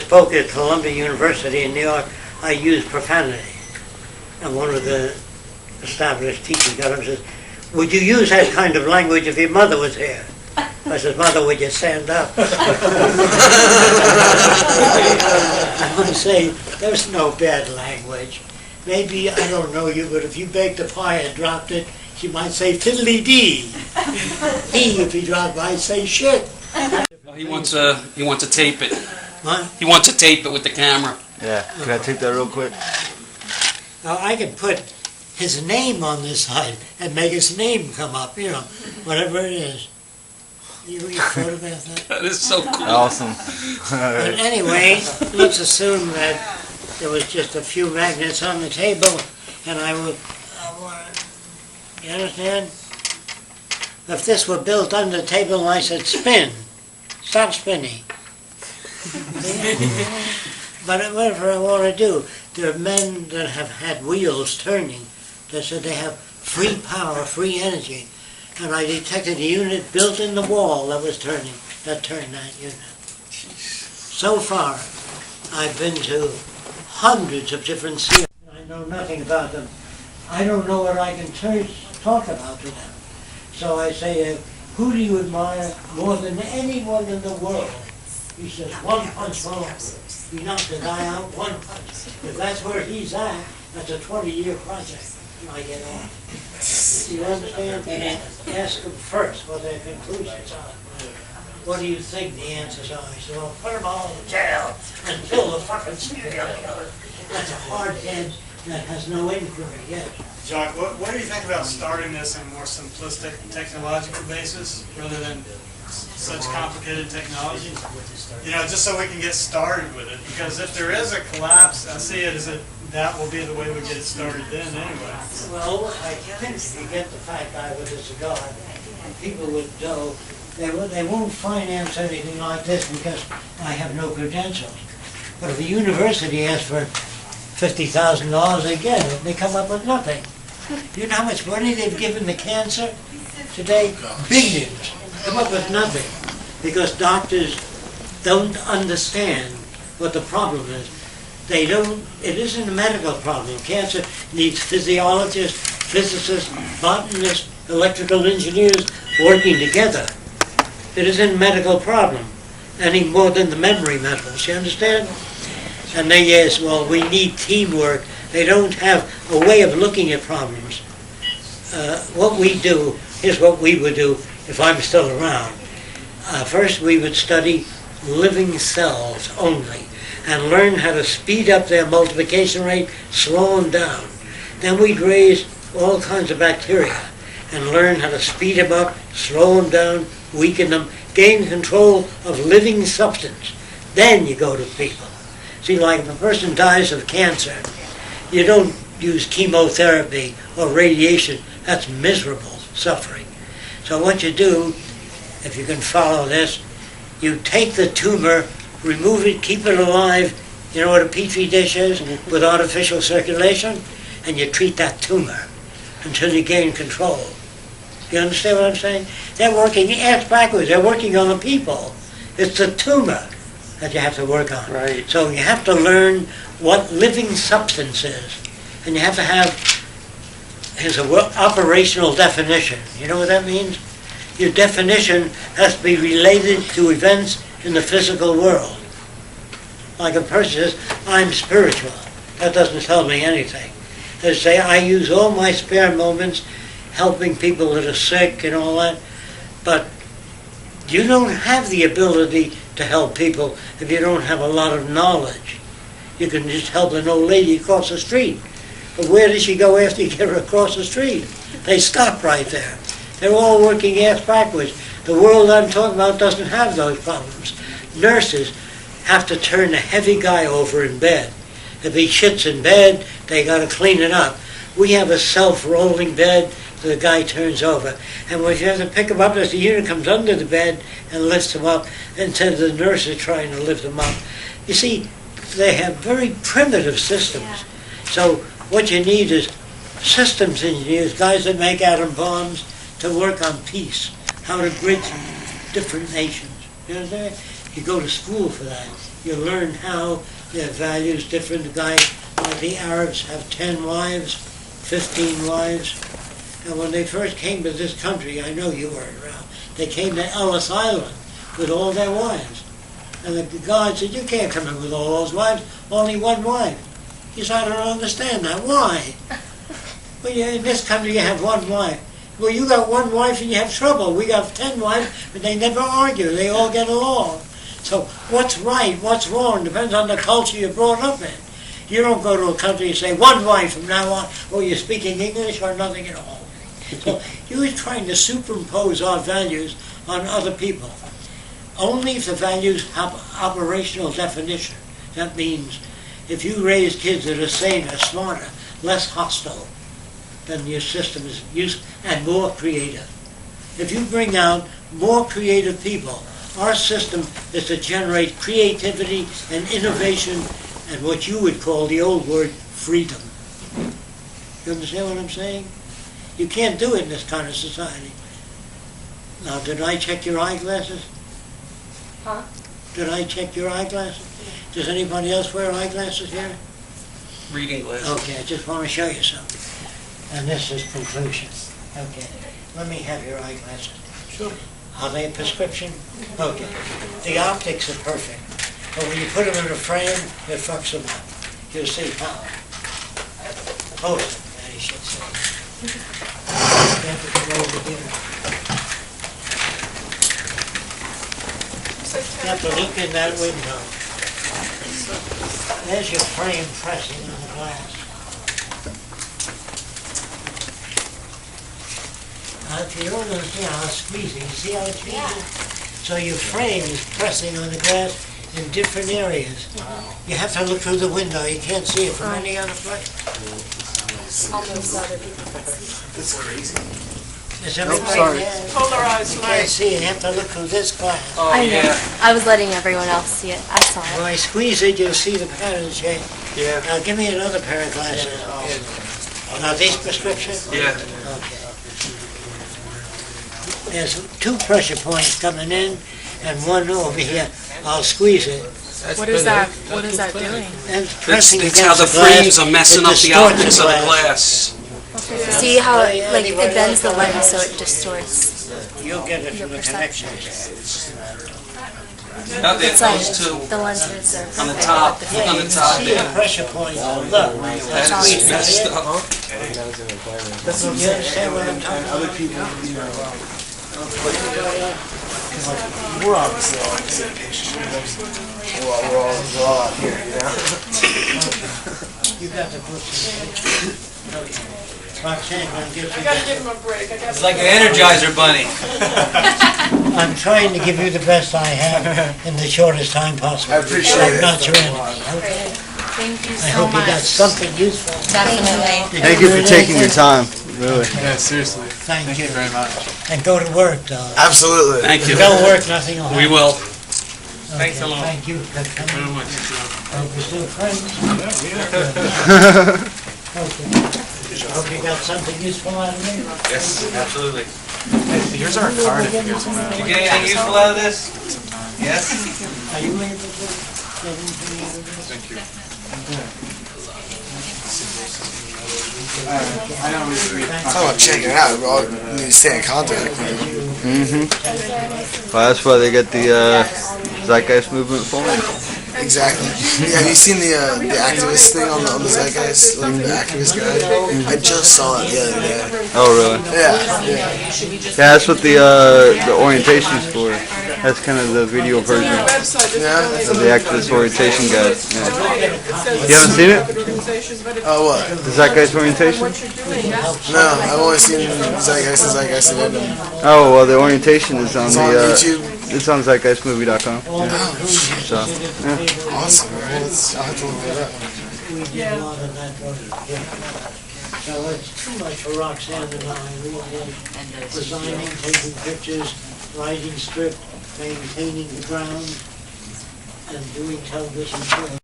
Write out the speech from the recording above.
spoke at Columbia University in New York, I used profanity. And one of the established teachers got up and says, would you use that kind of language if your mother was here? I said, Mother, would you stand up? I want to say, there's no bad language. Maybe, I don't know you, but if you baked a pie and dropped it, she might say fiddly-dee. He, if he dropped, might say shit. He wants to tape it. What? He wants to tape it with the camera. Yeah, can I tape that real quick? Now, I can put his name on this side and make his name come up, you know, whatever it is. You thought about that? That is so cool. Awesome. But anyway, let's assume that there was just a few magnets on the table, and I would, you understand? If this were built under the table and I said, spin, stop spinning. But whatever I want to do, there are men that have had wheels turning, that said they have free power, free energy. And I detected a unit built in the wall that was turning, that turned that unit. So far, I've been to hundreds of different seals. I know nothing about them. I don't know what I can talk about to them. So I say, who do you admire more than anyone in the world? He says, one punch man. He knocked the guy out, one punch. If that's where he's at, that's a 20-year project. I get on. You understand? Ask them first what their conclusions are. What do you think the answers are? He said, well, put them all in jail until the fucking serial killer. That's a hard head that has no inquiry yet. Jacques, what do you think about starting this on a more simplistic technological basis rather than such complicated technology? You know, just so we can get started with it. Because if there is a collapse, I see it as that will be the way we get it started then anyway. Well, I think if you get the fat guy with a cigar, people would know they won't finance anything like this because I have no credentials. But if a university asks for $50,000, they get it. They come up with nothing. You know how much money they've given to cancer today? Billions. Come up with nothing. Because doctors don't understand what the problem is. They don't, it isn't a medical problem. Cancer needs physiologists, physicists, botanists, electrical engineers working together. It isn't a medical problem any more than the memory metals, you understand? And they yes, well, we need teamwork. They don't have a way of looking at problems. What we do is what we would do if I'm still around. First, we would study living cells only and learn how to speed up their multiplication rate, slow them down. Then we'd raise all kinds of bacteria and learn how to speed them up, slow them down, weaken them, gain control of living substance. Then you go to people. See, like if a person dies of cancer, you don't use chemotherapy or radiation. That's miserable suffering. So what you do, if you can follow this, you take the tumor, remove it, keep it alive, you know what a petri dish is, with artificial circulation, and you treat that tumor until you gain control. You understand what I'm saying? They're working ass backwards. They're working on the people. It's the tumor that you have to work on. Right. So you have to learn what living substance is, and you have to have his operational definition. You know what that means? Your definition has to be related to events in the physical world. Like a person says, I'm spiritual. That doesn't tell me anything. They say, I use all my spare moments helping people that are sick and all that, but you don't have the ability to help people if you don't have a lot of knowledge. You can just help an old lady across the street. But where does she go after you get her across the street? They stop right there. They're all working ass backwards. The world I'm talking about doesn't have those problems. Nurses have to turn a heavy guy over in bed. If he shits in bed, they got to clean it up. We have a self-rolling bed, so the guy turns over. And when you have to pick him up, as the unit comes under the bed and lifts him up, instead of the nurses trying to lift him up. You see, they have very primitive systems. So what you need is systems engineers, guys that make atom bombs, to work on peace, how to bridge different nations. You understand? You go to school for that. You learn how their values different. The guy, like the Arabs, have 10 wives, 15 wives. And when they first came to this country, I know you weren't around, they came to Ellis Island with all their wives. And the guard said, you can't come in with all those wives, only one wife. He said, I don't understand that. Why? Well, in this country you have one wife. Well, you got one wife and you have trouble. We got 10 wives, but they never argue. They all get along. So what's right, what's wrong, depends on the culture you're brought up in. You don't go to a country and say, one wife from now on, or you're speaking English or nothing at all. So you're trying to superimpose our values on other people. Only if the values have operational definition. That means if you raise kids that are saner, smarter, less hostile, then your system is used and more creative. If you bring out more creative people, our system is to generate creativity and innovation and what you would call the old word freedom. You understand what I'm saying? You can't do it in this kind of society. Now, did I check your eyeglasses? Huh? Did I check your eyeglasses? Does anybody else wear eyeglasses here? Reading glasses. Okay, I just want to show you something. And this is conclusion. Okay, let me have your eyeglasses. Sure. Are they a prescription? Okay. The optics are perfect. But when you put them in a frame, it fucks them up. You'll see how. Hold it, I should say. You have to come over here. You have to look in that window. There's your frame pressing on the glass. If you don't understand how it's squeezing, you see how it's squeezing? So your frame is pressing on the glass in different areas. You have to look through the window. You can't see it from any other place. Almost other people. That's crazy. Is everybody sorry. there? Polarized You can't see it. You have to look through this glass. Oh, I know. yeah. I was letting everyone else see it. I saw When it. I squeeze it, you'll see the pattern shape. Yeah. Now give me another pair of glasses. Now these prescription? Yeah. Okay. There's 2 pressure points coming in and one over here. I'll squeeze it. What is that? What is that doing? And It's, pressing it's how against the glass, frames are messing it up the distorts optics of the glass. See how it, like it bends the lens so it distorts. You'll get it Your from the perception. connections. Now, It's like those two the lenses are on the perfect, top, but on the You top see the there. pressure points. Look. That Squeeze is it. messed up. You understand what I'm talking about? Other people, you know, we're obviously all on the same page. We're all out here, you know? You got the books. Okay. Roxanne, gonna give you I gotta give him a break. It's like an Energizer bunny. I'm trying to give you the best I have in the shortest time possible. I appreciate I'm it. not your enemy, okay? Thank you I so hope you got much. something useful. Definitely. Thank you for taking your time, really. Yeah, seriously. Thank you. Very much. And go to work, though. Absolutely. Thank If you. you don't work, nothing will happen. We will. Okay, Thanks a lot. Thank you for coming. Hope you're still friends. Okay. Hope you got something useful out of me. Yes, absolutely. Here's our card if you guys want You get anything useful out of this? Yes? Are you able to get anything out of this? Thank you. I want to check it out. We all need to stay in contact. Well, that's why they get the Zeitgeist movement formed. Exactly. Yeah, have you seen the activist thing on the Zeitgeist, like the activist guy? I just saw it the other day. Oh, really? Yeah. Yeah, that's what the orientation's for. That's kind of the video version of Yeah. the activist orientation guide. Yeah. You haven't seen it? Oh, what? The Zeitgeist orientation? No, I've only seen Zeitgeist and Zeitgeist and Rhythm. Oh, well, the orientation is on It's on the YouTube. it's on zeitgeistmovie.com. So, yeah. Awesome. I'll have to look that up. We did more than that. So it's too much for Roxanne and I. We did designing, taking pictures, writing script, maintaining the ground, and doing television shows.